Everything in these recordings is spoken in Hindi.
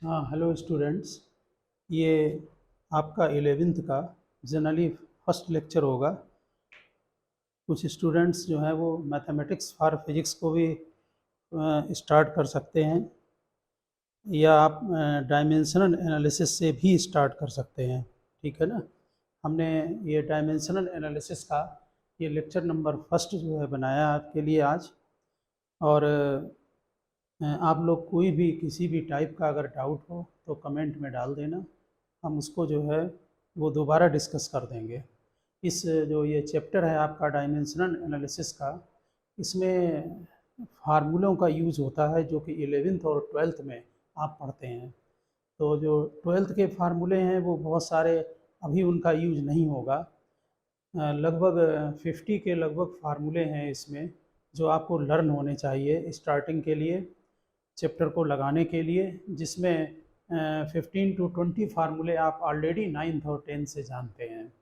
हाँ, हेलो स्टूडेंट्स। ये आपका 11th का जनरली फर्स्ट लेक्चर होगा। कुछ स्टूडेंट्स जो हैं वो मैथमेटिक्स फॉर फिजिक्स को भी स्टार्ट कर सकते हैं, या आप डायमेंशनल एनालिसिस से भी स्टार्ट कर सकते हैं। ठीक है ना। हमने ये डायमेंशनल एनालिसिस का ये लेक्चर नंबर फर्स्ट जो है बनाया आपके लिए आज। और आप लोग कोई भी किसी भी टाइप का अगर डाउट हो तो कमेंट में डाल देना, हम उसको जो है वो दोबारा डिस्कस कर देंगे। इस जो ये चैप्टर है आपका डायमेंशनल एनालिसिस का, इसमें फार्मूलों का यूज़ होता है जो कि 11th और 12th में आप पढ़ते हैं। तो जो 12th के फार्मूले हैं वो बहुत सारे अभी उनका यूज नहीं होगा। लगभग 50 के लगभग फार्मूले हैं इसमें जो आपको लर्न होने चाहिए स्टार्टिंग के लिए, चैप्टर को लगाने के लिए, जिसमें 15 to 20 फार्मूले आप ऑलरेडी 9th और 10th से जानते हैं।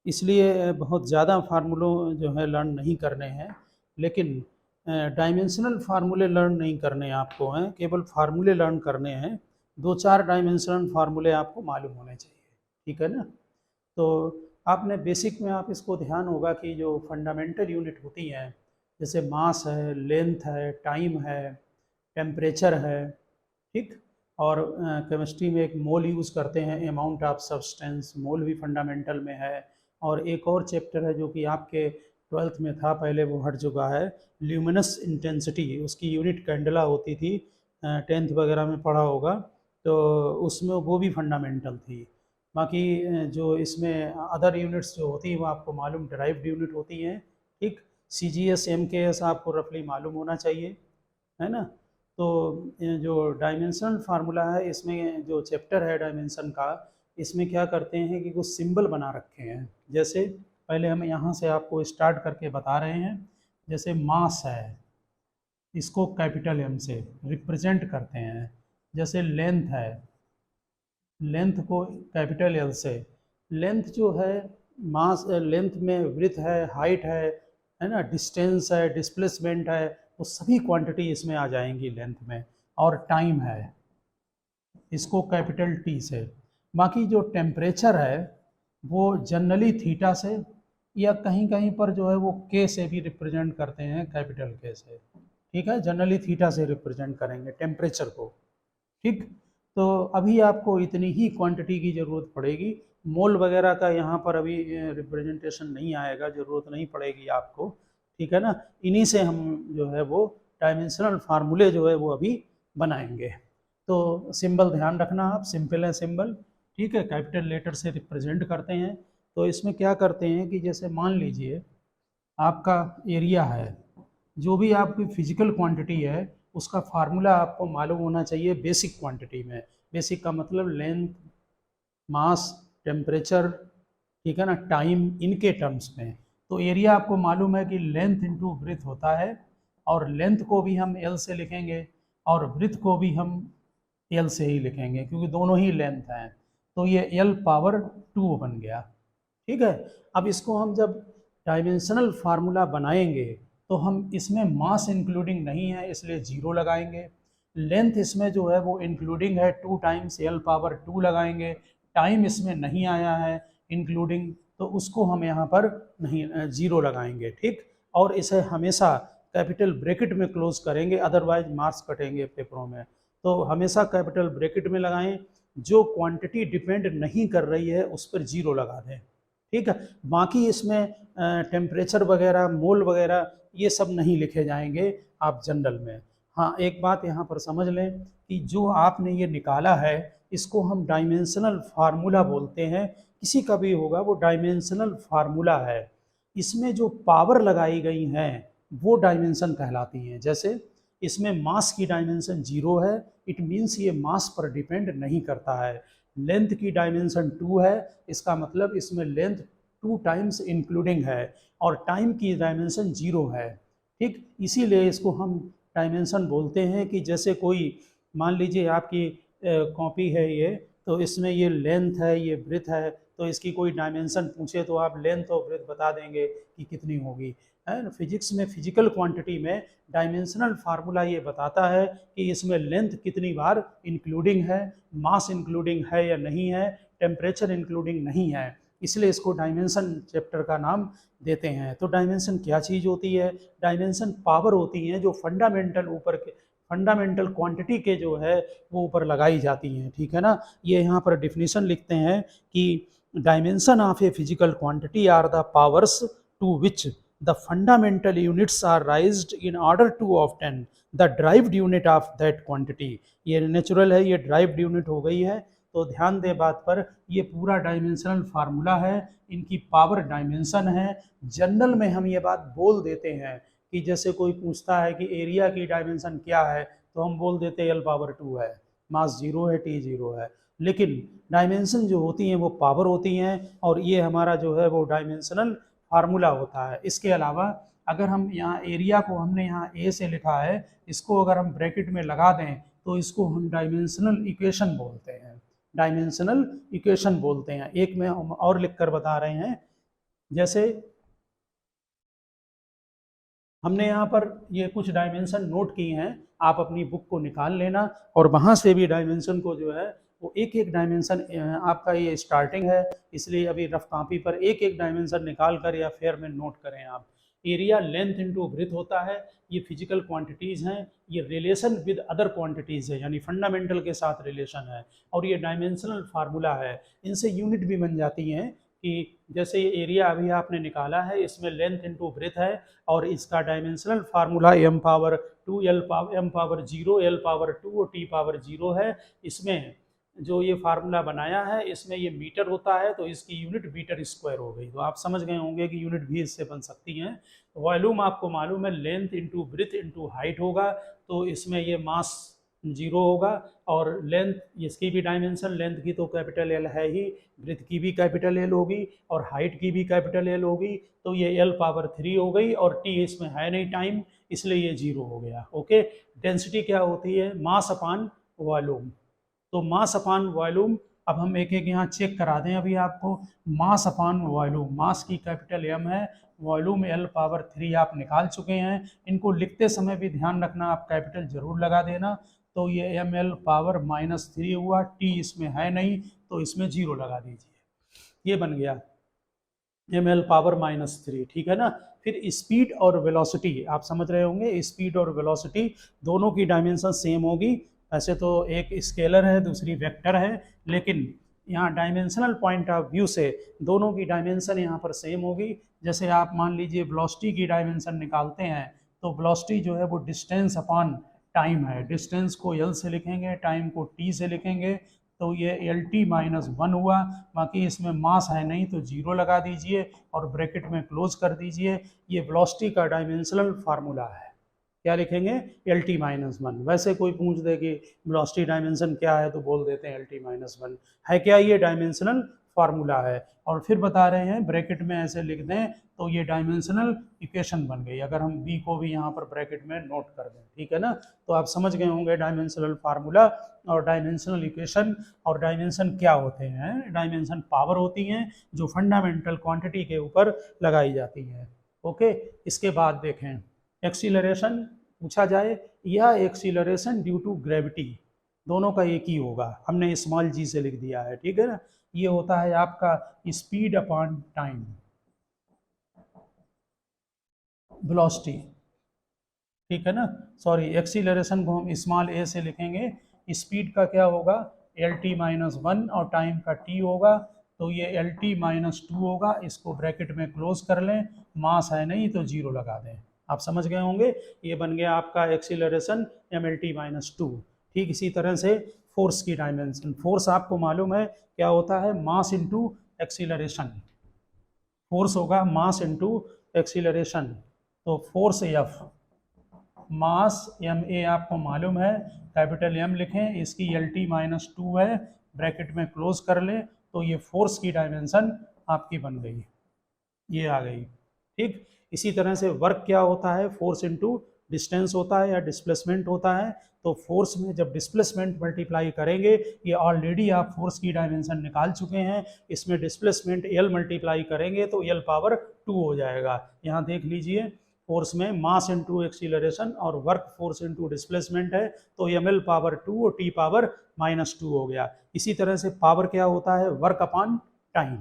इसलिए बहुत ज़्यादा फार्मूलों जो है लर्न नहीं करने हैं, लेकिन डायमेंशनल फार्मूले लर्न नहीं करने आपको हैं, केवल फार्मूले लर्न करने हैं। 2-4 डायमेंशनल फार्मूले आपको मालूम होने चाहिए। ठीक है ना। तो आपने बेसिक में आप इसको ध्यान होगा कि जो फंडामेंटल यूनिट होती हैं, जैसे मास है, लेंथ है, टाइम है, टेम्परेचर है, ठीक। और केमिस्ट्री में एक मोल यूज़ करते हैं, अमाउंट ऑफ सब्सटेंस, मोल भी फंडामेंटल में है। और एक और चैप्टर है जो कि आपके 12th में था, पहले वो हट चुका है, ल्यूमिनस इंटेंसिटी, उसकी यूनिट कैंडला होती थी, 10th वगैरह में पढ़ा होगा। तो उसमें वो भी फंडामेंटल थी। बाकी जो इसमें अदर यूनिट्स जो होती हैं वो आपको मालूम डिराइव्ड यूनिट होती हैं। ठीक। सी जी एस, एम के एस आपको रफली मालूम होना चाहिए, है ना। तो ये जो डायमेंशनल फार्मूला है, इसमें जो चैप्टर है डायमेंशन का, इसमें क्या करते हैं कि कुछ सिंबल बना रखे हैं। जैसे पहले हम यहाँ से आपको स्टार्ट करके बता रहे हैं। जैसे मास है, इसको कैपिटल एम से रिप्रेजेंट करते हैं। जैसे लेंथ है, लेंथ को कैपिटल एल से। लेंथ जो है, मास लेंथ में विड्थ है, हाइट है ना, डिस्टेंस है, डिस्प्लेसमेंट है, वो सभी क्वांटिटी इसमें आ जाएंगी लेंथ में। और टाइम है, इसको कैपिटल टी से। बाकी जो टेम्परेचर है वो जनरली थीटा से, या कहीं कहीं पर जो है वो के से भी रिप्रेजेंट करते हैं, कैपिटल के से। ठीक है, जनरली थीटा से रिप्रेजेंट करेंगे टेम्परेचर को। ठीक। तो अभी आपको इतनी ही क्वांटिटी की ज़रूरत पड़ेगी। मोल वगैरह का यहाँ पर अभी रिप्रेजेंटेशन नहीं आएगा, ज़रूरत नहीं पड़ेगी आपको। ठीक है ना। इन्हीं से हम जो है वो डायमेंशनल फार्मूले जो है वो अभी बनाएंगे। तो सिंबल ध्यान रखना आप, सिंपल है सिंबल। ठीक है, कैपिटल लेटर से रिप्रेजेंट करते हैं। तो इसमें क्या करते हैं कि जैसे मान लीजिए आपका एरिया है, जो भी आपकी फिजिकल क्वांटिटी है उसका फार्मूला आपको मालूम होना चाहिए बेसिक क्वांटिटी में। बेसिक का मतलब लेंथ, मास, टेम्परेचर, ठीक है ना, टाइम, इनके टर्म्स में। तो एरिया आपको मालूम है कि लेंथ इंटू ब्रेथ होता है, और लेंथ को भी हम एल से लिखेंगे और ब्रेथ को भी हम एल से ही लिखेंगे, क्योंकि दोनों ही लेंथ हैं। तो ये एल पावर 2 बन गया। ठीक है। अब इसको हम जब डायमेंशनल फार्मूला बनाएंगे तो हम इसमें मास इंक्लूडिंग नहीं है, इसलिए जीरो लगाएंगे। लेंथ इसमें जो है वो इंक्लूडिंग है, 2 टाइम्स एल पावर 2 लगाएंगे। टाइम इसमें नहीं आया है इंक्लूडिंग, तो उसको हम यहाँ पर नहीं, जीरो लगाएंगे। ठीक। और इसे हमेशा कैपिटल ब्रैकेट में क्लोज करेंगे, अदरवाइज मार्क्स कटेंगे पेपरों में। तो हमेशा कैपिटल ब्रैकेट में लगाएं। जो क्वांटिटी डिपेंड नहीं कर रही है उस पर जीरो लगा दें। ठीक है। बाकी इसमें टेम्परेचर वगैरह, मोल वगैरह, ये सब नहीं लिखे जाएंगे आप जनरल में। हाँ, एक बात यहाँ पर समझ लें कि जो आपने ये निकाला है इसको हम डायमेंशनल फार्मूला बोलते हैं। किसी का भी होगा वो डायमेंशनल फार्मूला है। इसमें जो पावर लगाई गई हैं वो डायमेंशन कहलाती हैं। जैसे इसमें मास की डायमेंशन जीरो है, इट मीन्स ये मास पर डिपेंड नहीं करता है। लेंथ की डायमेंशन 2 है, इसका मतलब इसमें लेंथ 2 टाइम्स इंक्लूडिंग है। और टाइम की डायमेंशन जीरो है। ठीक। इसीलिए इसको हम डायमेंशन बोलते हैं। कि जैसे कोई मान लीजिए आपकी कॉपी है ये, तो इसमें ये लेंथ है, ये ब्रेथ है, तो इसकी कोई डायमेंशन पूछे तो आप लेंथ और ब्रेथ बता देंगे कि कितनी होगी। है ना। फिजिक्स में, फिजिकल क्वांटिटी में डायमेंशनल फार्मूला ये बताता है कि इसमें लेंथ कितनी बार इंक्लूडिंग है, मास इंक्लूडिंग है या नहीं है, टेम्परेचर इंक्लूडिंग नहीं है, इसलिए इसको डायमेंशन चैप्टर का नाम देते हैं। तो डायमेंशन क्या चीज़ होती है? डायमेंशन पावर होती हैं जो फंडामेंटल ऊपर के फंडामेंटल क्वांटिटी के जो है वो ऊपर लगाई जाती हैं, ठीक है ना। ये यहाँ पर डिफिनीशन लिखते हैं कि dimension of a physical quantity are the powers to which the fundamental units are raised in order to obtain the derived unit of that quantity। ये नेचुरल है, ये ड्राइव्ड यूनिट हो गई है। तो ध्यान दे बात पर, ये पूरा डायमेंशनल फार्मूला है, इनकी पावर डायमेंशन है। जनरल में हम ये बात बोल देते हैं कि जैसे कोई पूछता है कि एरिया की डायमेंशन क्या है, तो हम बोल देते हैं L⁻2 है, मास 0 है, T 0 है। लेकिन डायमेंशन जो होती हैं वो पावर होती हैं, और ये हमारा जो है वो डायमेंशनल फार्मूला होता है। इसके अलावा अगर हम यहाँ एरिया को, हमने यहाँ ए से लिखा है, इसको अगर हम ब्रैकेट में लगा दें तो इसको हम डायमेंशनल इक्वेशन बोलते हैं, डायमेंशनल इक्वेशन बोलते हैं। एक में हम और लिख कर बता रहे हैं, जैसे हमने यहाँ पर ये कुछ डायमेंशन नोट किए हैं, आप अपनी बुक को निकाल लेना और वहाँ से भी डायमेंशन को जो है वो एक एक डायमेंशन, आपका ये स्टार्टिंग है इसलिए अभी रफ कॉपी पर एक एक डायमेंशन निकाल कर या फेयर में नोट करें आप। एरिया लेंथ इनटू ब्रेथ होता है, ये फिजिकल क्वांटिटीज़ हैं, ये रिलेशन विद अदर क्वांटिटीज़ है, यानी फंडामेंटल के साथ रिलेशन है, और ये डायमेंशनल फार्मूला है। इनसे यूनिट भी बन जाती हैं कि जैसे ये एरिया अभी आपने निकाला है, इसमें लेंथ इनटू ब्रेथ है, और इसका dimensional formula m⁻2 m⁻0 L⁻2 और T⁻0 है। इसमें जो ये फार्मूला बनाया है इसमें ये मीटर होता है, तो इसकी यूनिट मीटर स्क्वायर हो गई। तो आप समझ गए होंगे कि यूनिट भी इससे बन सकती हैं। वॉल्यूम आपको मालूम है, length into breadth into height होगा, तो इसमें ये मास 0 होगा, और लेंथ, इसकी भी डायमेंशन, लेंथ की तो कैपिटल L है ही, ब्रेथ की भी कैपिटल L होगी, और हाइट की भी कैपिटल L होगी, तो ये L⁻3 हो गई, और T इसमें है नहीं टाइम, इसलिए ये 0 हो गया। ओके, डेंसिटी क्या होती है? मास अपान वॉल्यूम। तो मास अपान वॉल्यूम, अब हम एक एक यहाँ चेक करा दें अभी आपको। मास अपान वॉल्यूम, मास की कैपिटल M है, वॉल्यूम L⁻3 आप निकाल चुके हैं। इनको लिखते समय भी ध्यान रखना, आप कैपिटल जरूर लगा देना। तो ये mL⁻−3 हुआ, T इसमें है नहीं तो इसमें 0 लगा दीजिए, ये बन गया mL⁻−3, ठीक है ना। फिर स्पीड और वेलोसिटी, आप समझ रहे होंगे, स्पीड और वेलोसिटी दोनों की डायमेंशन सेम होगी। वैसे तो एक स्केलर है, दूसरी वेक्टर है, लेकिन यहाँ डायमेंशनल पॉइंट ऑफ व्यू से दोनों की डायमेंशन यहाँ पर सेम होगी। जैसे आप मान लीजिए वेलोसिटी की डायमेंशन निकालते हैं, तो वेलोसिटी जो है वो डिस्टेंस अपॉन टाइम है। डिस्टेंस को L से लिखेंगे, टाइम को T से लिखेंगे, तो ये LT-1 हुआ। बाकी इसमें मास है नहीं तो 0 लगा दीजिए और ब्रैकेट में क्लोज कर दीजिए। ये वेलोसिटी का डायमेंशनल फार्मूला है। क्या लिखेंगे? LT-1। वैसे कोई पूछ दे कि वेलोसिटी डायमेंशन क्या है, तो बोल देते हैं LT-1 है। क्या ये डायमेंशनल फार्मूला है। और फिर बता रहे हैं ब्रैकेट में ऐसे लिख दें तो ये डायमेंशनल इक्वेशन बन गई। अगर हम B को भी यहाँ पर ब्रैकेट में नोट कर दें, ठीक है ना। तो आप समझ गए होंगे डायमेंशनल फार्मूला और डायमेंशनल इक्वेशन। और डायमेंशन क्या होते हैं? डायमेंशन पावर होती हैं जो फंडामेंटल क्वांटिटी के ऊपर लगाई जाती है। ओके, इसके बाद देखें एक्सीलरेशन पूछा जाए या एक्सीलरेशन ड्यू टू ग्रेविटी, दोनों का एक ही होगा। हमने स्मॉल g से लिख दिया है, ठीक है ना। ये होता है आपका स्पीड अपॉन टाइम, वेलोसिटी, ठीक है ना। सॉरी, एक्सीलरेशन को हम स्मॉल a से लिखेंगे। स्पीड का क्या होगा? LT-1 और टाइम का t होगा, तो ये LT-2 होगा। इसको ब्रैकेट में क्लोज कर लें, मास है नहीं तो 0 लगा दें। आप समझ गए होंगे, ये बन गया आपका एक्सीलरेशन mLT-2। ठीक इसी तरह से फोर्स की डायमेंशन, फोर्स आपको मालूम है क्या होता है? Mass into acceleration. फोर्स होगा मास इनटू एक्सीलरेशन, तो फोर्स F, मास ma आपको मालूम है, कैपिटल M लिखें, इसकी LT-2 है, ब्रैकेट में क्लोज कर लें, तो ये फोर्स की डायमेंशन आपकी बन गई, ये आ गई। ठीक इसी तरह से वर्क क्या होता है? फोर्स इनटू डिस्टेंस होता है या डिस्प्लेसमेंट होता है। तो फोर्स में जब डिस्प्लेसमेंट मल्टीप्लाई करेंगे, ये ऑलरेडी आप फोर्स की डायमेंशन निकाल चुके हैं, इसमें डिस्प्लेसमेंट L मल्टीप्लाई करेंगे तो L⁻2 टू हो जाएगा। यहाँ देख लीजिए, फोर्स में मास इंटू एक्सीलरेशन और वर्क फोर्स इंटू डिस्प्लेसमेंट है, तो ml पावर 2 और t पावर -2 हो गया। इसी तरह से पावर क्या होता है, वर्क अपॉन टाइम।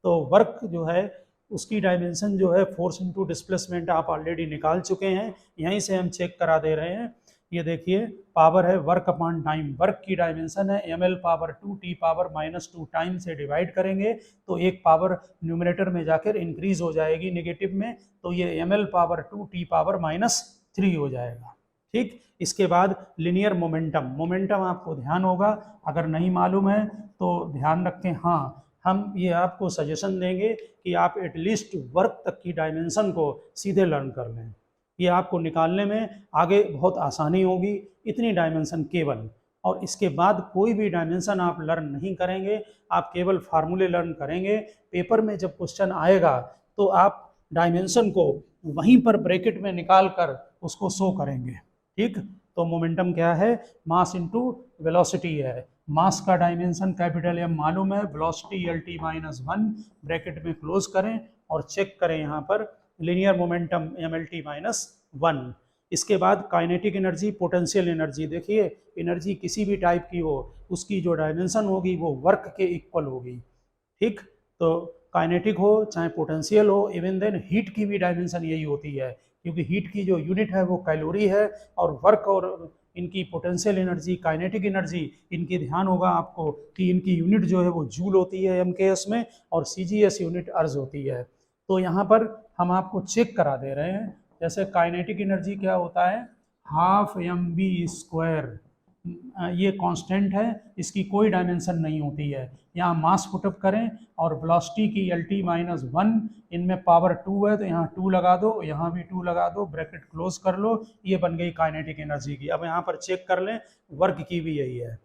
तो वर्क जो है उसकी डायमेंशन जो है फोर्स इंटू डिस्प्लेसमेंट आप ऑलरेडी निकाल चुके हैं, यहीं से हम चेक करा दे रहे हैं। ये देखिए पावर है वर्क अपॉन टाइम, वर्क की डायमेंशन है ml power 2 t power -2, time से डिवाइड करेंगे तो एक पावर न्यूमरेटर में जाकर इंक्रीज हो जाएगी नेगेटिव में, तो ये ml पावर 2 t पावर -3 हो जाएगा। ठीक, इसके बाद लिनियर मोमेंटम, मोमेंटम आपको ध्यान होगा, अगर नहीं मालूम है तो ध्यान रखें। हाँ, हम ये आपको सजेशन देंगे कि आप एटलीस्ट वर्क तक की डायमेंशन को सीधे लर्न कर लें, ये आपको निकालने में आगे बहुत आसानी होगी, इतनी डायमेंशन केवल। और इसके बाद कोई भी डायमेंशन आप लर्न नहीं करेंगे, आप केवल फार्मूले लर्न करेंगे। पेपर में जब क्वेश्चन आएगा तो आप डायमेंशन को वहीं पर ब्रैकेट में निकाल कर उसको शो करेंगे। ठीक, तो मोमेंटम क्या है, मास इंटू वेलोसिटी है। मास का डायमेंशन कैपिटल M मालूम है, वेलोसिटी LT-1 ब्रैकेट में क्लोज करें और चेक करें यहाँ पर लिनियर मोमेंटम MLT-1। इसके बाद काइनेटिक एनर्जी, पोटेंशियल एनर्जी, देखिए एनर्जी किसी भी टाइप की हो उसकी जो डायमेंशन होगी वो वर्क के इक्वल होगी। ठीक, तो काइनेटिक हो चाहे पोटेंशियल हो, इवन देन हीट की भी डायमेंशन यही होती है, क्योंकि हीट की जो यूनिट है वो कैलोरी है, और वर्क और इनकी पोटेंशियल एनर्जी, काइनेटिक एनर्जी, इनकी ध्यान होगा आपको कि इनकी यूनिट जो है वो जूल होती है MKS में, और CGS यूनिट अर्ज होती है। तो यहाँ पर हम आपको चेक करा दे रहे हैं, जैसे काइनेटिक एनर्जी क्या होता है, हाफ mv², ये कांस्टेंट है, इसकी कोई डायमेंशन नहीं होती है। यहाँ मास पुटअप करें और वेलोसिटी की LT-1, इनमें पावर 2 है तो यहाँ 2 लगा दो, यहाँ भी 2 लगा दो, ब्रैकेट क्लोज कर लो, ये बन गई काइनेटिक एनर्जी की। अब यहाँ पर चेक कर लें, वर्क की भी यही है,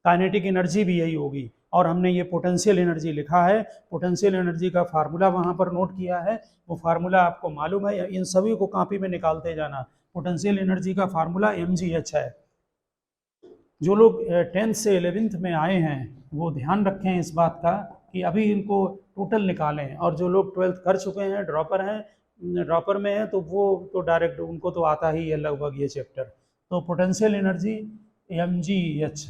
काइनेटिक एनर्जी भी यही होगी, और हमने ये पोटेंशियल एनर्जी लिखा है, पोटेंशियल एनर्जी का फार्मूला वहाँ पर नोट किया है, वो फार्मूला आपको मालूम है, इन सभी को कॉपी में निकालते जाना। पोटेंशियल एनर्जी का फार्मूला mgh है। जो लोग 10th से 11th में आए हैं वो ध्यान रखें इस बात का कि अभी इनको टोटल निकालें, और जो लोग 12th कर चुके हैं, ड्रॉपर में हैं, तो वो तो डायरेक्ट उनको तो आता ही है लगभग ये चैप्टर। तो potential energy mgh,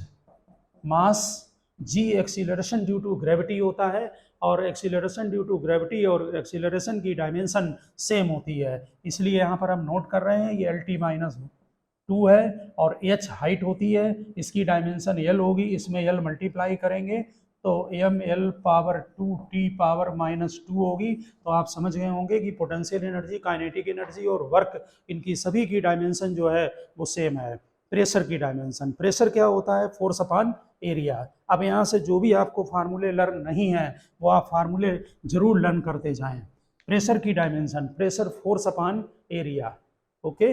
mass g acceleration due to gravity होता है, और एक्सीलरेशन ड्यू टू ग्रेविटी और एक्सीलरेशन की डायमेंशन सेम होती है, इसलिए यहाँ पर हम नोट कर रहे हैं ये LT-2 है, और h हाइट होती है, इसकी डायमेंशन L होगी, इसमें L मल्टीप्लाई करेंगे तो ml पावर 2 t पावर -2 होगी। तो आप समझ गए होंगे कि पोटेंशियल एनर्जी, काइनेटिक एनर्जी और वर्क, इनकी सभी की डायमेंशन जो है वो सेम है। प्रेशर की डायमेंशन, प्रेशर क्या होता है, फोर्स अपॉन एरिया। अब यहाँ से जो भी आपको फार्मूले लर्न नहीं है वो आप फार्मूले जरूर लर्न करते जाएं। प्रेशर की dimension, pressure force upon area, okay,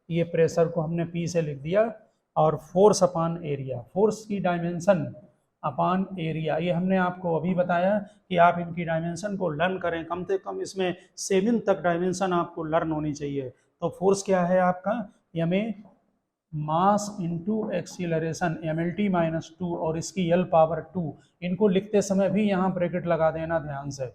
ये प्रेशर को हमने P से लिख दिया, और फोर्स अपॉन एरिया, फोर्स की डायमेंशन अपॉन एरिया, ये हमने आपको अभी बताया कि आप इनकी डायमेंशन को लर्न करें, कम से कम इसमें 7 तक डायमेंशन आपको लर्न होनी चाहिए। तो फोर्स क्या है आपका, ma mass into acceleration MLT-2, और इसकी L पावर 2, इनको लिखते समय भी यहाँ ब्रैकेट लगा देना ध्यान से,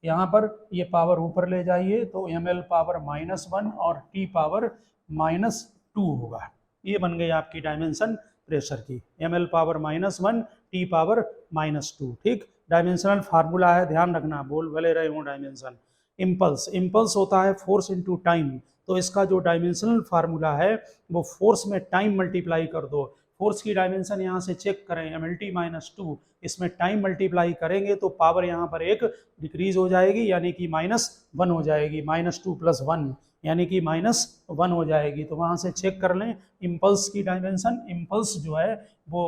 यहाँ पर ये पावर ऊपर ले जाइए तो ml पावर -1 और t पावर -2 होगा। ये बन गई आपकी डायमेंशन प्रेशर की, ml पावर -1 t पावर -2। ठीक, डायमेंशनल फार्मूला है, ध्यान रखना, बोल भले रहे हूँ डायमेंशन। इम्पल्स, इम्पल्स होता है फोर्स इंटू टाइम, तो इसका जो डायमेंशनल फार्मूला है वो फोर्स में टाइम मल्टीप्लाई कर दो। फोर्स की डायमेंशन यहाँ से चेक करें, MLT-2, इसमें टाइम मल्टीप्लाई करेंगे तो पावर यहाँ पर एक डिक्रीज हो जाएगी, यानी कि -1 हो जाएगी, -2 + 1 यानी कि -1 हो जाएगी। तो वहाँ से चेक कर लें इम्पल्स की डायमेंशन। इम्पल्स जो है वो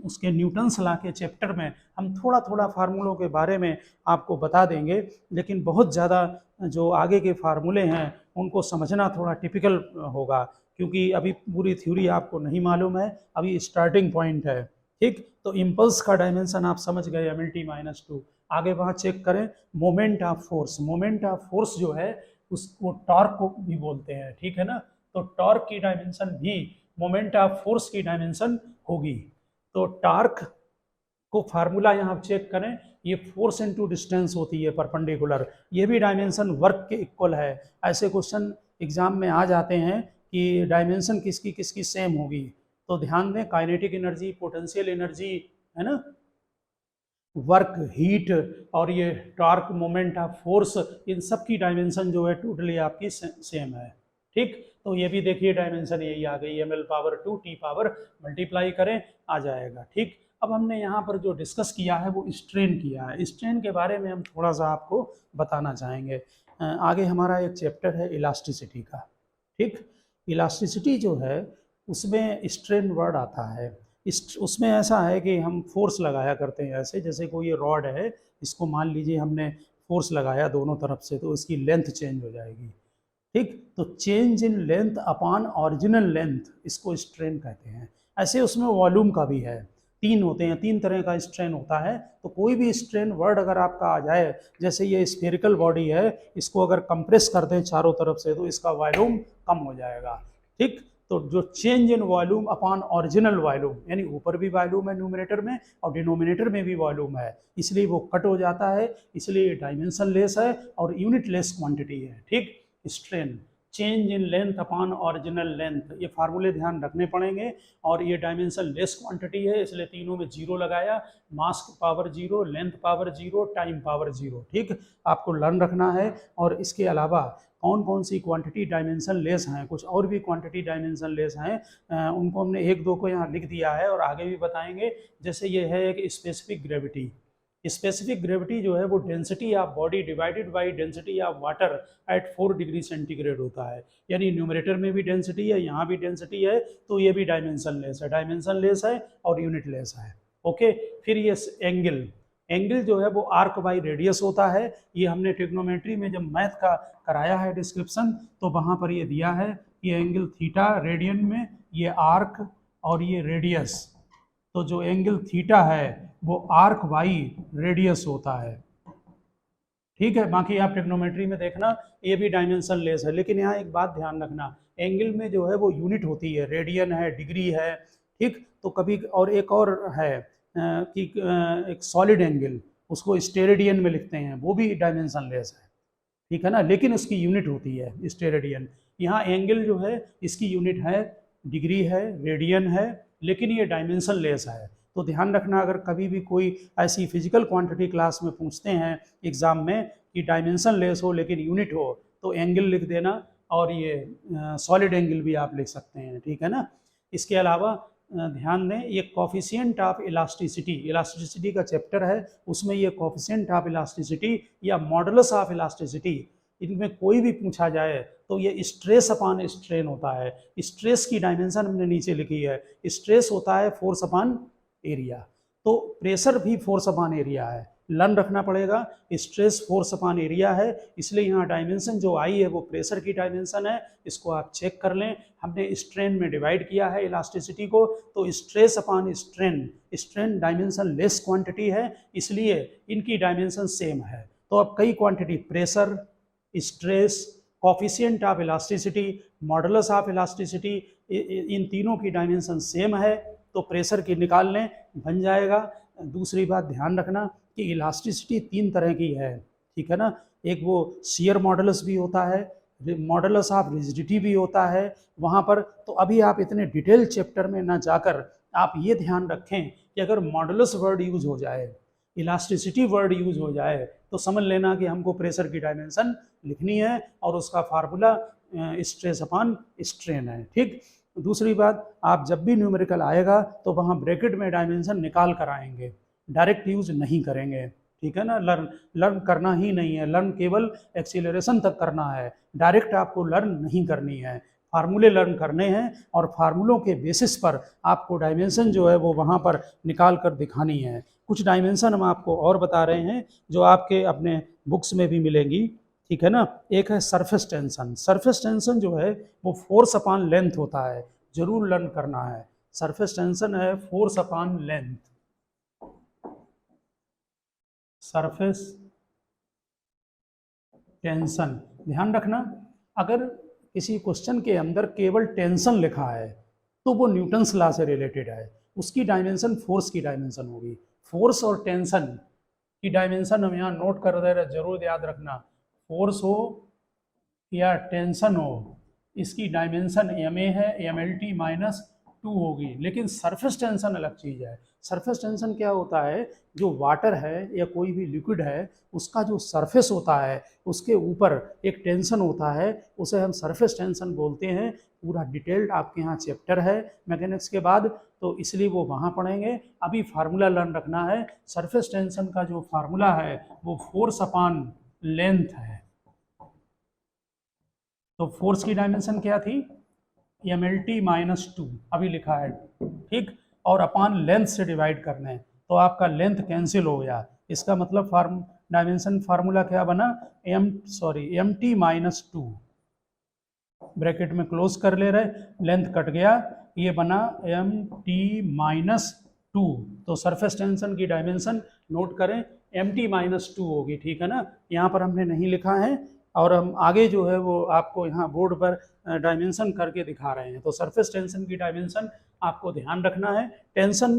उसके न्यूटन्स लॉ के चैप्टर में हम थोड़ा थोड़ा फार्मूलों के बारे में आपको बता देंगे, लेकिन बहुत ज़्यादा जो आगे के फार्मूले हैं उनको समझना थोड़ा टिपिकल होगा, क्योंकि अभी पूरी थ्योरी आपको नहीं मालूम है, अभी स्टार्टिंग पॉइंट है। ठीक, तो इम्पल्स का डायमेंशन आप समझ गए, MLT-2। आगे वहाँ चेक करें moment of force, moment of force जो है उसको टॉर्क को भी बोलते हैं, ठीक है ना, तो टॉर्क की डायमेंशन भी मोमेंट ऑफ फोर्स की डायमेंशन होगी। तो टॉर्क को फार्मूला यहाँ चेक करें, ये फोर्स इनटू डिस्टेंस होती है परपेंडिकुलर, ये भी डायमेंशन वर्क के इक्वल है। ऐसे क्वेश्चन एग्जाम में आ जाते हैं कि डायमेंशन किसकी किसकी सेम होगी, तो ध्यान दें काइनेटिक एनर्जी, पोटेंशियल एनर्जी, है ना, वर्क, हीट और ये टॉर्क, मोमेंट ऑफ फोर्स, इन सब की डायमेंशन जो है टोटली आपकी सेम है। ठीक, तो ये भी देखिए डायमेंशन यही आ गई, ml⁻2 t पावर मल्टीप्लाई करें आ जाएगा। ठीक, अब हमने यहाँ पर जो डिस्कस किया है वो स्ट्रेन किया है। स्ट्रेन के बारे में हम थोड़ा सा आपको बताना चाहेंगे। आगे हमारा एक चैप्टर है इलास्टिसिटी का। ठीक, इलास्टिसिटी जो है उसमें स्ट्रेन वर्ड आता है। उसमें ऐसा है कि हम फोर्स लगाया करते हैं, ऐसे जैसे कोई ये रॉड है, इसको मान लीजिए हमने फोर्स लगाया दोनों तरफ से, तो इसकी लेंथ चेंज हो जाएगी। ठीक, तो change in length upon original length, इसको स्ट्रेन कहते हैं। ऐसे उसमें वॉल्यूम का भी है, तीन होते हैं, तीन तरह का स्ट्रेन होता है। तो कोई भी स्ट्रेन वर्ड अगर आपका आ जाए, जैसे ये स्फेरिकल बॉडी है, इसको अगर कंप्रेस कर दें चारों तरफ से तो इसका वॉल्यूम कम हो जाएगा। ठीक, तो जो change in volume upon original volume, यानी ऊपर भी वॉल्यूम है न्यूमरेटर में और डिनोमिनेटर में भी वॉल्यूम है, इसलिए वो कट हो जाता है, इसलिए डायमेंशन लेस है और यूनिट लेस क्वांटिटी है। ठीक, strain change in length upon original length, ये फार्मूले ध्यान रखने पड़ेंगे। और ये डायमेंशन लेस क्वांटिटी है, इसलिए तीनों में जीरो लगाया, mass power zero, length power zero, time power zero. ठीक, आपको लर्न रखना है। और इसके अलावा कौन कौन सी क्वांटिटी डायमेंशन लेस हैं, कुछ और भी क्वांटिटी डायमेंशन लेस हैं, उनको हमने एक दो को यहाँ लिख दिया है और आगे भी बताएंगे। जैसे ये है एक स्पेसिफिक ग्रेविटी। स्पेसिफिक ग्रेविटी जो है वो density of body divided by density of water at 4 degree centigrade होता है, यानी न्यूमरेटर में भी डेंसिटी है, यहाँ भी डेंसिटी है, तो ये भी डायमेंशन लेस है, डायमेंशन लेस है और यूनिट लेस है। ओके, फिर ये एंगल, एंगल जो है वो आर्क बाई रेडियस होता है। ये हमने ट्रिग्नोमेट्री में जब मैथ का कराया है डिस्क्रिप्शन, तो वहाँ पर ये दिया है, ये एंगल थीटा रेडियन में, ये आर्क और ये रेडियस। तो जो एंगल थीटा है वो आर्क बाई रेडियस होता है। ठीक है, बाकी आप ट्रिग्नोमेट्री में देखना, ये भी डायमेंशन लेस है। लेकिन यहाँ एक बात ध्यान रखना, एंगल में जो है वो यूनिट होती है, रेडियन है, डिग्री है। ठीक, तो कभी और एक और है कि एक सॉलिड एंगल, उसको स्टेरेडियन में लिखते हैं, वो भी डायमेंशन लेस है। ठीक है ना, लेकिन उसकी यूनिट होती है स्टेरेडियन। यहाँ एंगल जो है इसकी यूनिट है, डिग्री है, रेडियन है, लेकिन ये डायमेंशन लेस है। तो ध्यान रखना, अगर कभी भी कोई ऐसी फिजिकल क्वांटिटी क्लास में पूछते हैं एग्जाम में कि डायमेंशन लेस हो लेकिन यूनिट हो, तो एंगल लिख देना, और ये सॉलिड एंगल भी आप लिख सकते हैं। ठीक है ना, इसके अलावा ध्यान दें, ये कॉफिशिएंट ऑफ इलास्टिसिटी, इलास्टिसिटी का चैप्टर है, उसमें ये कॉफिशिएंट ऑफ इलास्टिसिटी या मॉडुलस ऑफ इलास्टिसिटी, इनमें कोई भी पूछा जाए तो ये स्ट्रेस अपॉन स्ट्रेन होता है। स्ट्रेस की डायमेंशन हमने नीचे लिखी है, स्ट्रेस होता है फोर्स अपॉन एरिया, तो प्रेशर भी फोर्स अपॉन एरिया है, लर्न रखना पड़ेगा। स्ट्रेस फोर्स अपॉन एरिया है, इसलिए यहाँ डायमेंशन जो आई है वो प्रेशर की डायमेंशन है, इसको आप चेक कर लें। हमने स्ट्रेन में डिवाइड किया है इलास्टिसिटी को, तो stress upon strain, strain dimensionless quantity है, इसलिए इनकी डायमेंशन सेम है। तो अब कई quantity, pressure, stress, coefficient of elasticity, modulus of elasticity, इन तीनों की डायमेंशन सेम है, तो प्रेशर की निकाल लें, बन जाएगा। दूसरी बात ध्यान रखना कि इलास्टिसिटी तीन तरह की है। ठीक है ना, एक वो शियर मॉडुलस भी होता है, मॉडुलस ऑफ रिजिडिटी भी होता है वहाँ पर। तो अभी आप इतने डिटेल चैप्टर में ना जाकर आप ये ध्यान रखें कि अगर मॉडुलस वर्ड यूज हो जाए, इलास्टिसिटी वर्ड यूज हो जाए, तो समझ लेना कि हमको प्रेशर की डायमेंशन लिखनी है और उसका फार्मूला स्ट्रेस अपॉन स्ट्रेन है। ठीक, दूसरी बात, आप जब भी न्यूमेरिकल आएगा तो वहाँ ब्रैकेट में डायमेंशन निकाल कर आएंगे, डायरेक्ट यूज नहीं करेंगे। ठीक है ना, लर्न करना ही नहीं है, लर्न केवल एक्सीलरेशन तक करना है, डायरेक्ट आपको लर्न नहीं करनी है, फार्मूले लर्न करने हैं और फार्मूलों के बेसिस पर आपको डायमेंशन जो है वो वहाँ पर निकाल कर दिखानी है। कुछ डायमेंशन हम आपको और बता रहे हैं जो आपके अपने बुक्स में भी मिलेंगी। ठीक है ना, एक है सरफेस टेंशन। सरफेस टेंशन जो है वो फोर्स अपॉन लेंथ होता है, जरूर लर्न करना है। सरफेस टेंशन है force upon length, surface tension. ध्यान रखना, अगर किसी क्वेश्चन के अंदर केवल टेंशन लिखा है तो वो न्यूटन्स लॉ से रिलेटेड है, उसकी डायमेंशन फोर्स की डायमेंशन होगी। फोर्स और टेंशन की डायमेंशन हम यहाँ नोट कर दे रहे, जरूर याद रखना, फोर्स हो या टेंशन हो, इसकी डायमेंशन एम ए है, एम एल टी माइनस 2 होगी। लेकिन सरफेस टेंशन अलग चीज़ है। सरफेस टेंशन क्या होता है, जो वाटर है या कोई भी लिक्विड है उसका जो सरफेस होता है उसके ऊपर एक टेंशन होता है, उसे हम सरफेस टेंशन बोलते हैं। पूरा डिटेल्ड आपके यहाँ चैप्टर है मैकेनिक्स के बाद, तो इसलिए वो वहाँ पढ़ेंगे। अभी फार्मूला लर्न रखना है। सरफेस टेंशन का जो फार्मूला है वो फोर्स अपॉन लेंथ है। तो फोर्स की डायमेंशन क्या थी, एम एल टी माइनस 2 अभी लिखा है, ठीक, और अपान लेंथ से डिवाइड करना है, तो आपका लेंथ कैंसिल हो गया। इसका मतलब डायमेंशन फार्मूला क्या बना, एम टी माइनस 2, ब्रैकेट में क्लोज कर ले रहे, लेंथ कट गया, ये बना एम टी माइनस 2। तो सरफेस टेंशन की डायमेंशन नोट करें, एम टी माइनस 2 होगी, ठीक है ना। यहाँ पर हमने नहीं लिखा है, और हम आगे जो है वो आपको यहाँ बोर्ड पर डायमेंशन करके दिखा रहे हैं। तो सरफेस टेंशन की डायमेंशन आपको ध्यान रखना है। टेंशन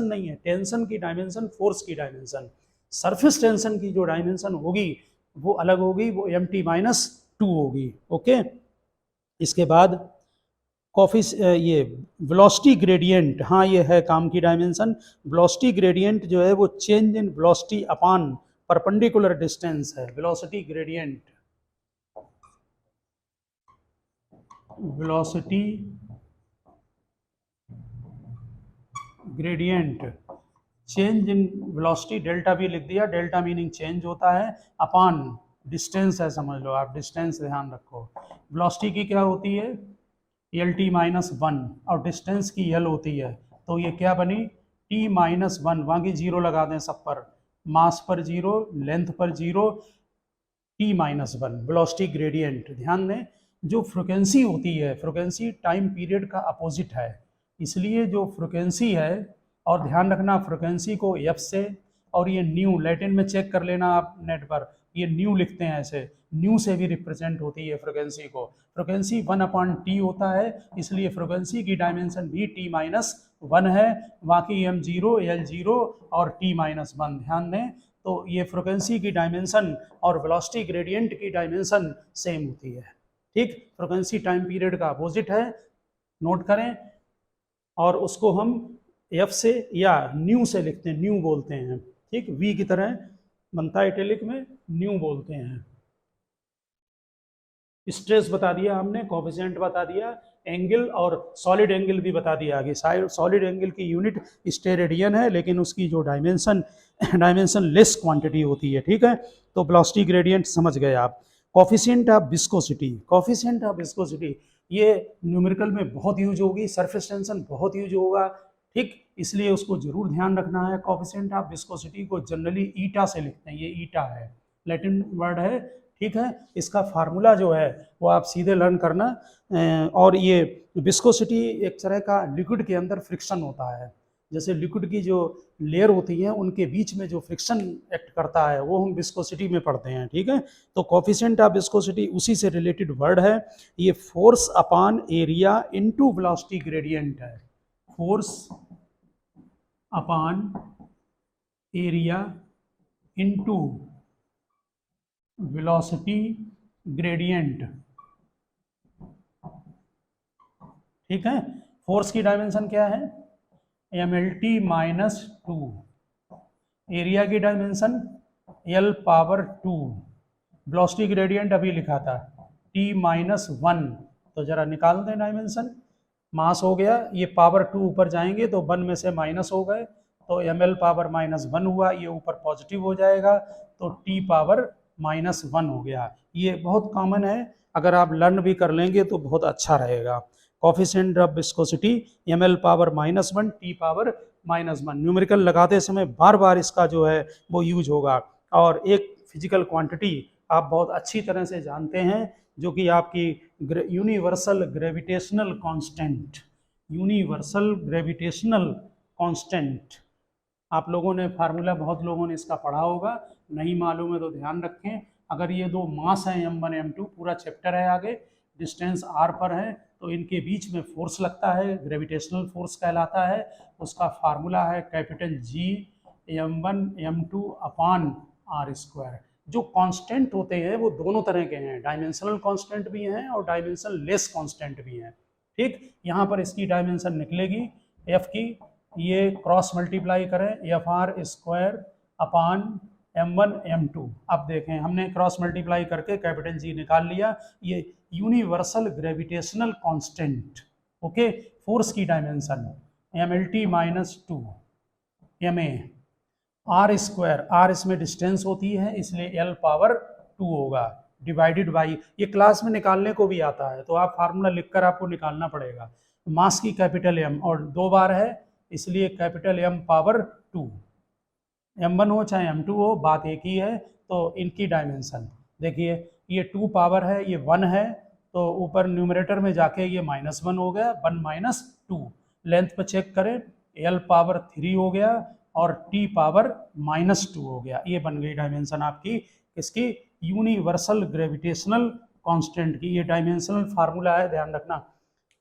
नहीं है, टेंशन की डायमेंशन फोर्स की डायमेंशन। सरफेस टेंशन की जो डायमेंशन होगी वो अलग होगी, वो एम टी माइनस 2 होगी। ओके, इसके बाद ये वेलोसिटी ग्रेडियंट, हाँ ये है काम की डायमेंशन। वेलोसिटी ग्रेडियंट जो है वो change in velocity upon perpendicular distance है। Velocity gradient, velocity gradient change in velocity, delta भी लिख दिया, डेल्टा मीनिंग चेंज होता है, अपॉन डिस्टेंस है, समझ लो आप, डिस्टेंस ध्यान रखो। वेलोसिटी की क्या होती है, एल टी माइनस 1, और डिस्टेंस की एल होती है, तो ये क्या बनी, टी माइनस 1, वहाँ की जीरो लगा दें सब पर, मास पर जीरो, लेंथ पर zero, T minus 1 velocity gradient. ध्यान दें, जो फ्रिक्वेंसी होती है, फ्रिक्वेंसी टाइम पीरियड का अपोजिट है, इसलिए जो फ्रिक्वेंसी है, और ध्यान रखना फ्रिक्वेंसी को एफ से, और ये न्यू, लैटिन में चेक कर लेना आप नेट पर, ये न्यू लिखते हैं ऐसे, न्यू से भी रिप्रेजेंट होती है फ्रिक्वेंसी को। फ्रिक्वेंसी 1/t होता है, इसलिए फ्रिक्वेंसी की डायमेंशन भी t माइनस 1 है, बाकी m 0, l 0 और t माइनस 1। ध्यान दें, तो ये फ्रिक्वेंसी की डायमेंशन और वेलोसिटी ग्रेडियंट की डायमेंशन सेम होती है, ठीक। फ्रिक्वेंसी टाइम पीरियड का अपोजिट है, नोट करें, और उसको हम एफ से या न्यू से लिखते हैं, न्यू बोलते हैं, ठीक, वी की तरह बनता है इटैलिक में, न्यू बोलते हैं। स्ट्रेस बता दिया हमने, कोफिशिएंट बता दिया, एंगल और सॉलिड एंगल भी बता दिया आगे। सॉलिड एंगल की यूनिट स्टेरेडियन है, लेकिन उसकी जो डायमेंशन लेस क्वांटिटी होती है, ठीक है। तो वेलोसिटी ग्रेडियंट समझ गए आप। Coefficient of viscosity, coefficient of viscosity ये न्यूमेरिकल में बहुत यूज होगी, सरफेस टेंशन बहुत यूज होगा, ठीक, इसलिए उसको जरूर ध्यान रखना है। कोफिशिएंट ऑफ विस्कोसिटी को जनरली ईटा से लिखते हैं, ये ईटा है, लैटिन वर्ड है, ठीक है। इसका फार्मूला जो है वो आप सीधे लर्न करना। और ये विस्कोसिटी एक तरह का लिक्विड के अंदर फ्रिक्शन होता है, जैसे लिक्विड की जो लेयर होती है उनके बीच में जो फ्रिक्शन एक्ट करता है वो हम विस्कोसिटी में पढ़ते हैं, ठीक है। तो कोफिशिएंट ऑफ विस्कोसिटी उसी से रिलेटेड वर्ड है। ये force upon area into velocity gradient है, force upon area into velocity gradient, ठीक है। फोर्स की डायमेंशन क्या है, M L T minus 2, area की dimension L power 2, velocity gradient अभी लिखा था टी माइनस 1, तो जरा निकाल दें डायमेंशन, मास हो गया, ये पावर 2 ऊपर जाएंगे तो 1 में से माइनस हो गए, तो एम एल पावर माइनस 1 हुआ, ये ऊपर पॉजिटिव हो जाएगा, तो टी पावर माइनस 1 हो गया। ये बहुत कॉमन है, अगर आप लर्न भी कर लेंगे तो बहुत अच्छा रहेगा। Coefficient of viscosity M L power minus 1, T power minus 1। Numerical लगाते समय बार बार इसका जो है वो यूज होगा। और एक फिजिकल क्वांटिटी आप बहुत अच्छी तरह से जानते हैं, जो कि आपकी universal gravitational constant, universal gravitational constant. आप लोगों ने फार्मूला, बहुत लोगों ने इसका पढ़ा होगा, नहीं मालूम है तो ध्यान रखें। अगर ये दो मास हैं m1 m2, पूरा चैप्टर है आगे, डिस्टेंस r पर है, तो इनके बीच में फोर्स लगता है, ग्रेविटेशनल फोर्स कहलाता है। उसका फार्मूला है capital G m1 m2 upon r square. जो कांस्टेंट होते हैं वो दोनों तरह के हैं, डायमेंशनल कांस्टेंट भी हैं और डायमेंशनल लेस कांस्टेंट भी हैं। ठीक, यहाँ पर इसकी डायमेंशन निकलेगी एफ की, ये क्रॉस मल्टीप्लाई करें F R square upon m1 m2। अब देखें हमने क्रॉस मल्टीप्लाई करके कैपिटल जी निकाल लिया, ये universal gravitational constant. Okay, force की dimension mlt minus 2 ma, R square, R इसमें डिस्टेंस होती है इसलिए l पावर 2 होगा, डिवाइडेड बाई, ये क्लास में निकालने को भी आता है तो आप फार्मूला लिखकर आपको निकालना पड़ेगा। मास की कैपिटल M और 2 बार है इसलिए कैपिटल M पावर 2, m1 हो चाहे m2 हो बात एक ही है। तो इनकी डायमेंशन देखिए, ये 2 पावर है, ये 1 है, तो ऊपर न्यूमरेटर में जाके ये -1 हो गया, 1 माइनस 2। लेंथ पे चेक करें, l पावर 3 हो गया और t पावर -2 हो गया। ये बन गई डायमेंशन आपकी इसकी यूनिवर्सल ग्रेविटेशनल कांस्टेंट की। ये डायमेंशनल फार्मूला है, ध्यान रखना।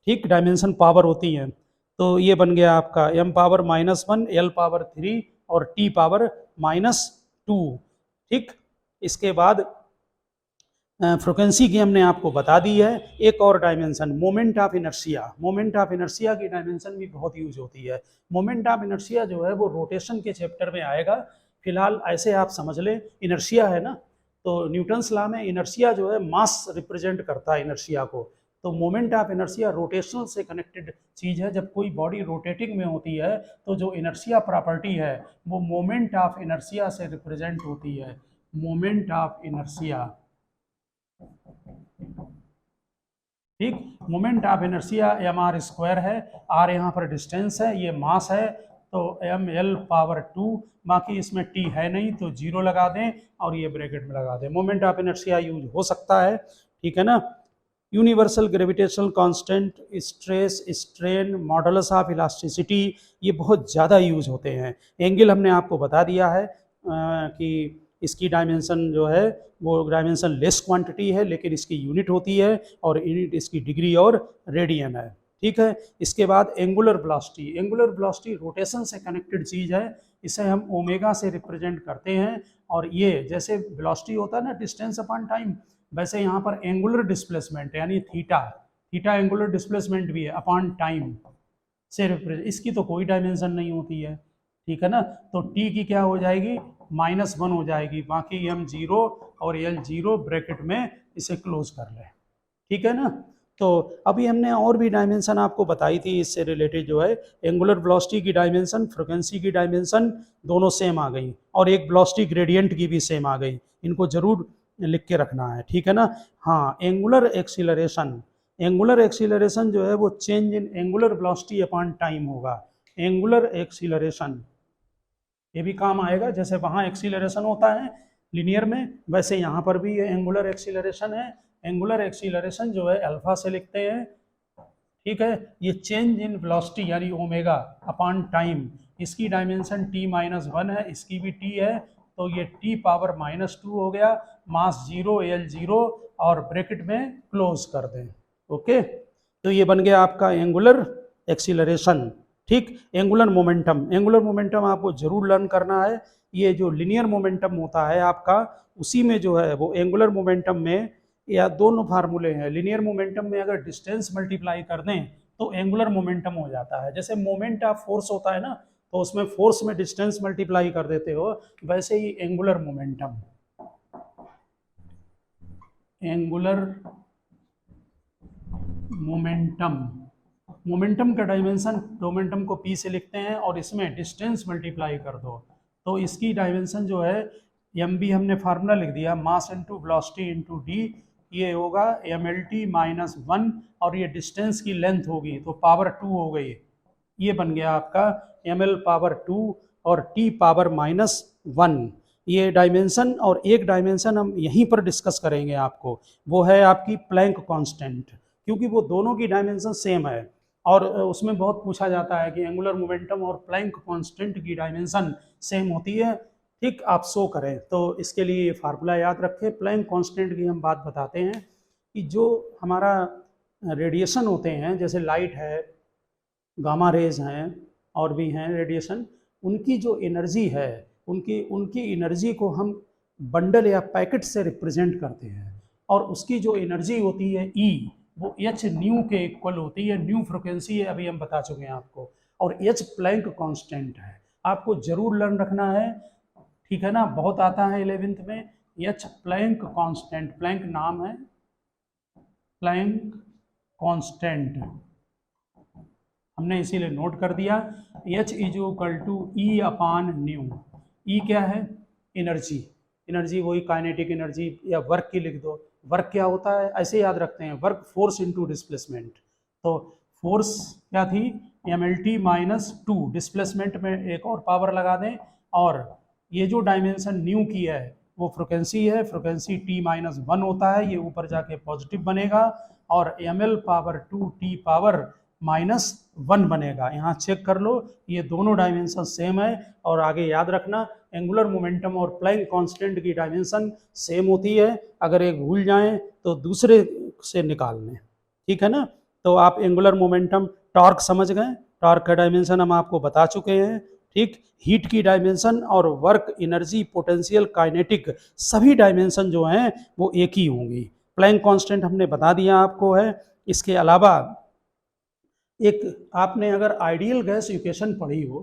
ठीक, डायमेंशन पावर होती है। तो ये बन गया आपका m पावर -1, l पावर 3 और t पावर -2। ठीक, इसके बाद फ्रिक्वेंसी की हमने आपको बता दी है। एक और dimension moment of inertia. Moment of inertia की डायमेंशन भी बहुत यूज होती है। मोमेंट ऑफ इनर्शिया जो है वो रोटेशन के चैप्टर में आएगा, फिलहाल ऐसे आप समझ लें इनर्शिया है ना, तो न्यूटन्स लॉ में इनर्शिया जो है मास रिप्रेजेंट करता है इनर्शिया को। तो मोमेंट ऑफ इनर्शिया रोटेशनल से कनेक्टेड चीज़ है। जब कोई बॉडी रोटेटिंग में होती है तो जो इनर्शिया प्रॉपर्टी है वो मोमेंट ऑफ इनर्शिया से रिप्रेजेंट होती है। मोमेंट ऑफ इनर्शिया, ठीक, moment of inertia M R square है, आर यहाँ पर डिस्टेंस है, ये मास है, तो एम एल पावर 2, बाकी इसमें टी है नहीं तो 0 लगा दें और ये ब्रैकेट में लगा दें। मोमेंट ऑफ इनर्शिया यूज हो सकता है, ठीक है ना। Universal gravitational constant, stress, strain, modulus of elasticity, ये बहुत ज़्यादा यूज होते हैं। एंगल हमने आपको बता दिया है कि इसकी डायमेंशन जो है वो डायमेंशन लेस क्वांटिटी है लेकिन इसकी यूनिट होती है और यूनिट इसकी डिग्री और रेडियन है। ठीक है, इसके बाद angular velocity. Angular velocity rotation से कनेक्टेड चीज़ है, इसे हम ओमेगा से रिप्रेजेंट करते हैं। और ये जैसे वेलोसिटी होता है ना डिस्टेंस अपॉन टाइम, वैसे यहाँ पर एंगुलर डिस्प्लेसमेंट यानी थीटा, थीटा एंगुलर डिस्प्लेसमेंट भी है अपॉन टाइम से रिप्रेजेंट। इसकी तो कोई डायमेंशन नहीं होती है, ठीक है ना। तो टी की क्या हो जाएगी, -1 हो जाएगी, बाकी m 0 और l 0 ब्रैकेट में इसे क्लोज कर लें, ठीक है ना। तो अभी हमने और भी डायमेंशन आपको बताई थी इससे रिलेटेड, जो है एंगुलर वेलोसिटी की डायमेंशन, फ्रीक्वेंसी की डायमेंशन दोनों सेम आ गई और एक वेलोसिटी ग्रेडियंट की भी सेम आ गई। इनको जरूर लिख के रखना है, ठीक है ना। हाँ, एंगुलर एक्सीलरेशन, एंगुलर एक्सीलरेशन जो है वो चेंज इन एंगुलर वेलोसिटी अपॉन टाइम होगा। एंगुलर एक्सीलरेशन ये भी काम आएगा, जैसे वहाँ एक्सीलरेशन होता है लिनियर में, वैसे यहाँ पर भी ये एंगुलर एक्सीलरेशन है। एंगुलर एक्सीलरेशन जो है अल्फा से लिखते हैं, ठीक है। ये चेंज इन वेलोसिटी यानी ओमेगा अपॉन टाइम, इसकी डायमेंशन t-1 है, इसकी भी t है, तो ये t पावर -2 हो गया, मास 0, l 0 और ब्रैकेट में क्लोज कर दें। ओके, तो ये बन गया आपका एंगुलर एक्सीलरेशन। ठीक, एंगुलर मोमेंटम, एंगुलर मोमेंटम आपको जरूर लर्न करना है। ये जो लिनियर मोमेंटम होता है आपका, उसी में जो है वो एंगुलर मोमेंटम में या दोनों फार्मूले हैं। लिनियर मोमेंटम में अगर डिस्टेंस मल्टीप्लाई कर दें तो एंगुलर मोमेंटम हो जाता है। जैसे मोमेंट ऑफ फोर्स होता है ना, तो उसमें फोर्स में डिस्टेंस मल्टीप्लाई कर देते हो, वैसे ही angular momentum, angular momentum, momentum का डायमेंशन, मोमेंटम को p से लिखते हैं और इसमें डिस्टेंस मल्टीप्लाई कर दो तो इसकी डायमेंशन जो है एम बी हमने फार्मूला लिख दिया, mass into velocity into D, ये होगा mlt-1 और ये डिस्टेंस की लेंथ होगी तो पावर 2 हो गई। ये बन गया आपका ml पावर 2 और t पावर -1। ये डायमेंशन, और एक डायमेंशन हम यहीं पर डिस्कस करेंगे आपको, वो है आपकी प्लैंक कांस्टेंट, क्योंकि वो दोनों की डायमेंशन सेम है और उसमें बहुत पूछा जाता है कि एंगुलर मोमेंटम और प्लैंक कांस्टेंट की डायमेंशन सेम होती है। ठीक, आप शो करें तो इसके लिए फार्मूला याद रखें। प्लैंक कांस्टेंट की हम बात बताते हैं कि जो हमारा रेडिएशन होते हैं, जैसे लाइट है, गामा रेज हैं और भी हैं रेडिएशन, उनकी जो एनर्जी है, उनकी एनर्जी को हम बंडल या पैकेट से रिप्रेजेंट करते हैं, और उसकी जो एनर्जी होती है E, वो h न्यू के इक्वल होती है। न्यू फ्रिक्वेंसी है, अभी हम बता चुके हैं आपको, और h प्लैंक कांस्टेंट है। आपको जरूर लर्न रखना है, ठीक है ना, बहुत आता है 11th में। h प्लैंक कांस्टेंट, प्लैंक नाम है, प्लैंक कांस्टेंट हमने इसीलिए नोट कर दिया। h is equal to E upon nu. E क्या है? एनर्जी। एनर्जी वही काइनेटिक एनर्जी या वर्क की लिख दो। वर्क क्या होता है ऐसे याद रखते हैं, वर्क फोर्स इनटू डिस्प्लेसमेंट। तो फोर्स क्या थी? mlt माइनस 2, डिस्प्लेसमेंट में एक और पावर लगा दें, और ये जो डायमेंशन न्यू की है वो फ्रिक्वेंसी है, फ्रिक्वेंसी t माइनस 1 होता है, ये ऊपर जाके पॉजिटिव बनेगा, और ml power 2 t power minus 1 बनेगा। यहाँ चेक कर लो, ये दोनों डायमेंशन सेम है। और आगे याद रखना, एंगुलर मोमेंटम और प्लैंक कांस्टेंट की डायमेंशन सेम होती है, अगर एक भूल जाएं तो दूसरे से निकाल लें, ठीक है ना। तो आप एंगुलर मोमेंटम, टॉर्क समझ गए, टॉर्क का डायमेंशन हम आपको बता चुके हैं, ठीक। हीट की डायमेंशन और वर्क, एनर्जी, पोटेंशियल, काइनेटिक, सभी डायमेंशन जो हैं वो एक ही होंगी। प्लैंक कांस्टेंट हमने बता दिया आपको है। इसके अलावा एक आपने अगर आइडियल गैस इक्वेशन पढ़ी हो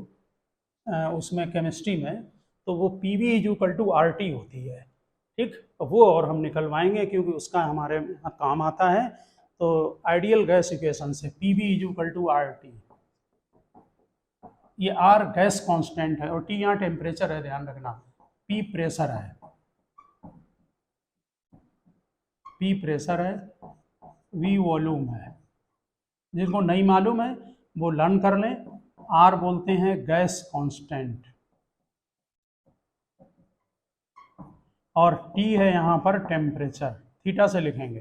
उसमें केमिस्ट्री में, तो वो PV is equal to RT होती है, ठीक। वो और हम निकलवाएंगे क्योंकि उसका हमारे यहाँ काम आता है। तो आइडियल गैस इक्वेशन से PV is equal to RT, ये R गैस कांस्टेंट है और T यहाँ टेम्परेचर है, ध्यान रखना। P प्रेशर है, P प्रेशर है, V वॉल्यूम है। जिनको नहीं मालूम है वो लर्न कर लें। R बोलते हैं गैस कांस्टेंट, और T है यहाँ पर टेम्परेचर, थीटा से लिखेंगे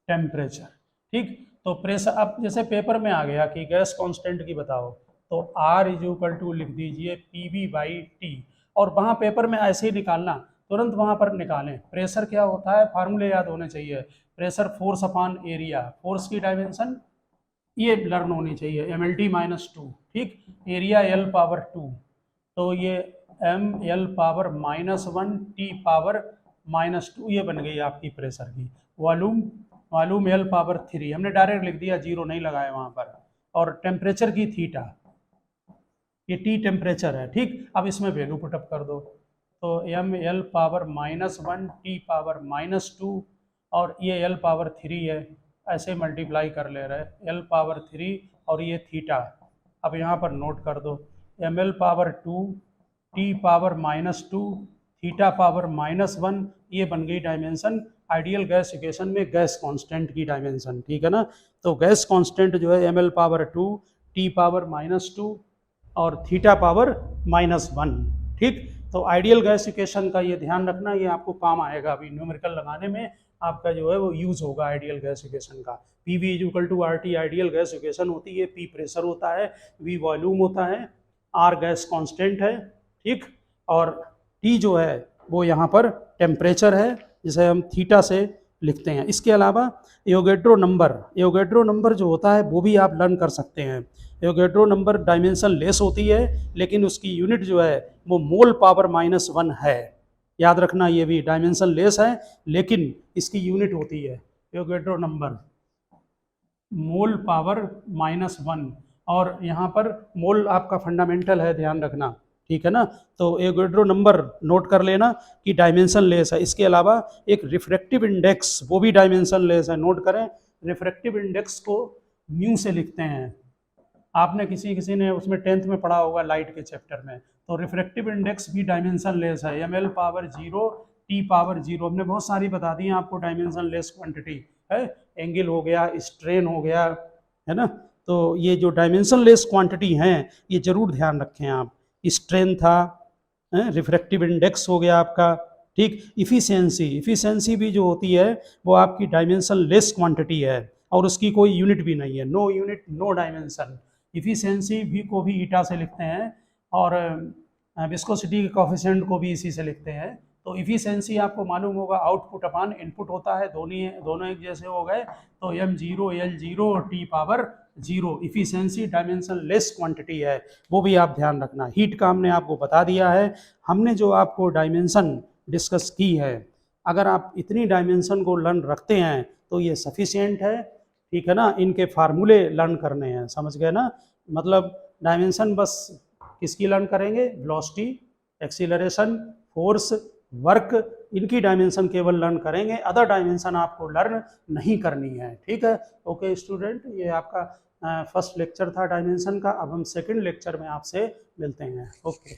टेम्परेचर, ठीक। तो प्रेशर, अब जैसे पेपर में आ गया कि गैस कांस्टेंट की बताओ, तो R इज इक्वल टू लिख दीजिए PV बाई T, और वहाँ पेपर में ऐसे ही निकालना, तुरंत वहाँ पर निकालें। प्रेशर क्या होता है, फार्मूले याद होने चाहिए। Pressure force upon area, force की डायमेंशन ये लर्न होनी चाहिए, mlt माइनस 2, ठीक। एरिया L पावर 2, तो ये ml power minus 1 T power minus 2, ये बन गई आपकी प्रेशर की। वॉल्यूम L पावर 3, हमने डायरेक्ट लिख दिया, जीरो नहीं लगाया वहाँ पर। और टेम्परेचर की थीटा, ये T टेम्परेचर है, ठीक। अब इसमें वैल्यू पुटअप कर दो, तो ml power minus 1 T power minus 2, और ये L पावर 3 है, ऐसे मल्टीप्लाई कर ले रहे, L पावर 3 और ये थीटा। अब यहाँ पर नोट कर दो, ml power 2, T power minus 2, theta power minus 1, ये बन गई डायमेंशन आइडियल गैस इक्वेशन में गैस कांस्टेंट की डायमेंशन, ठीक है ना। तो गैस कांस्टेंट जो है ml power 2, T power minus 2 और थीटा पावर माइनस 1, ठीक। तो आइडियल गैस इक्वेशन का ये ध्यान रखना, ये आपको काम आएगा अभी न्यूमेरिकल लगाने में, आपका जो है वो यूज होगा आइडियल गैस इक्वेशन का। PV is equal to RT ideal gas equation होती है। P प्रेशर होता है, V वॉल्यूम होता है, R गैस कांस्टेंट है, ठीक। और T जो है वो यहाँ पर टेम्परेचर है, जिसे हम थीटा से लिखते हैं। इसके अलावा एवोगैड्रो नंबर जो होता है वो भी आप लर्न कर सकते हैं। एवोगैड्रो नंबर डायमेंशन लेस होती है, लेकिन उसकी यूनिट जो है वो मोल पावर माइनस 1 है, याद रखना। ये भी डायमेंशन लेस है लेकिन इसकी यूनिट होती है एवोगैड्रो नंबर मोल पावर माइनस 1, और यहाँ पर मोल आपका फंडामेंटल है, ध्यान रखना, ठीक है ना। तो एवोगैड्रो नंबर नोट कर लेना कि डायमेंशन लेस है। इसके अलावा एक रिफ्रैक्टिव इंडेक्स, वो भी डायमेंशन लेस है, नोट करें। रिफ्रैक्टिव इंडेक्स को म्यू से लिखते हैं, आपने किसी ने उसमें 10th में पढ़ा होगा लाइट के चैप्टर में। तो रिफ्रैक्टिव इंडेक्स भी डायमेंशन लेस है, ml पावर 0, T पावर 0, हमने बहुत सारी बता दी हैं आपको डायमेंशन लेस क्वांटिटी है। एंगल हो गया, स्ट्रेन हो गया, है ना। तो ये जो डायमेंशन लेस क्वांटिटी हैं ये जरूर ध्यान रखें आप। स्ट्रेन था, रिफ्रैक्टिव इंडेक्स हो गया आपका, ठीक। इफिशियंसी भी जो होती है वो आपकी डायमेंशन लेस क्वांटिटी है, और उसकी कोई यूनिट भी नहीं है, no unit no dimension. Efficiency भी को भी ईटा से लिखते हैं, और विस्कोसिटी के कोफिशिएंट को भी इसी से लिखते हैं, तो इफिशिएंसी आपको मालूम होगा आउटपुट अपान इनपुट होता है, दोनों एक जैसे हो गए, तो m0 L0 और t power 0 efficiency dimension less quantity है, वो भी आप ध्यान रखना। हीट का हमने आपको बता दिया है। हमने जो आपको डायमेंशन डिस्कस की है, अगर आप इतनी डायमेंशन को लर्न रखते हैं तो ये सफिशिएंट है, ठीक है ना। इनके फार्मूले लर्न करने हैं, समझ गए ना। मतलब डायमेंशन बस किसकी लर्न करेंगे, वेलोसिटी, एक्सीलरेशन, फोर्स, वर्क, इनकी डायमेंशन केवल लर्न करेंगे, अदर डायमेंशन आपको लर्न नहीं करनी है, ठीक है। ओके स्टूडेंट, ये आपका फर्स्ट लेक्चर था डायमेंशन का। अब हम सेकंड लेक्चर में आपसे मिलते हैं। ओके।